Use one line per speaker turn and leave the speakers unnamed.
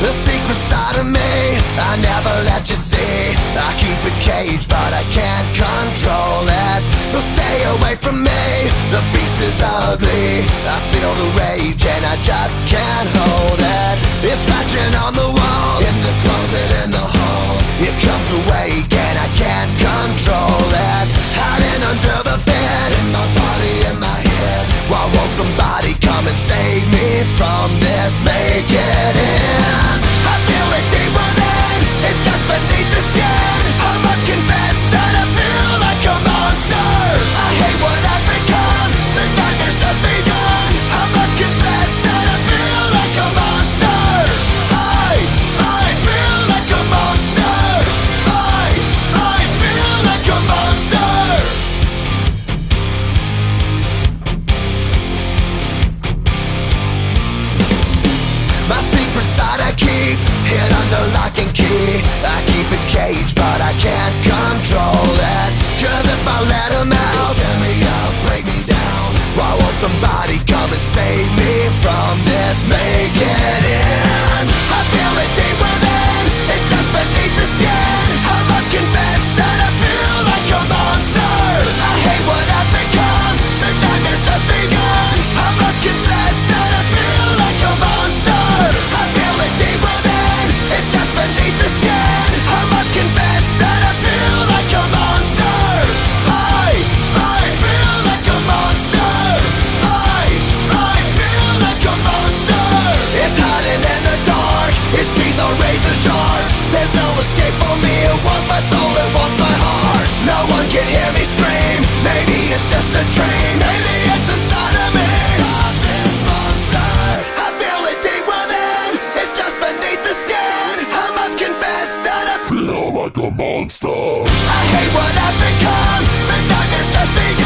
The secret side of me I never let you see. I keep it caged but I can't control it. So stay away from me, the beast is ugly. I feel the rage and I just can't hold it. It's scratching on the walls, in the closet, in the halls. It comes awake and I can't control it. Hiding under the bed, in my body, in my head. Why won't somebody come and save me from this? Make it end. I feel it deep within, it's just beneath the skin. I must confess that I feel like a monster. I hate what I've become, the nightmare's just begun. I must confess that I feel like a monster. I feel like a monster. I feel like a monster. My secret side I keep hid under lock and key. I keep it caged but I can't control it. Cause if I let him out, he'll tear me up, break me down. Why won't somebody come and save me from this? Make it end. I feel it deep within, it's just beneath the skin. I must confess that I feel like a monster. I hate what I've become, the nightmare's just begun. I must confess that I feel like a monster. I feel it deep within, it's just beneath the skin. I must confess that I feel like a monster. I feel like a monster. I feel like a monster. It's hiding in the dark, its teeth are razor sharp. There's no escape for me, it wants my soul, it wants my heart. No one can hear me scream, maybe it's just a dream. Maybe it's inside of me. Stop this monster. I feel it deep within, it's just beneath the skin. I must confess that I feel like a monster. I hate what I've become, the nightmare's just begun.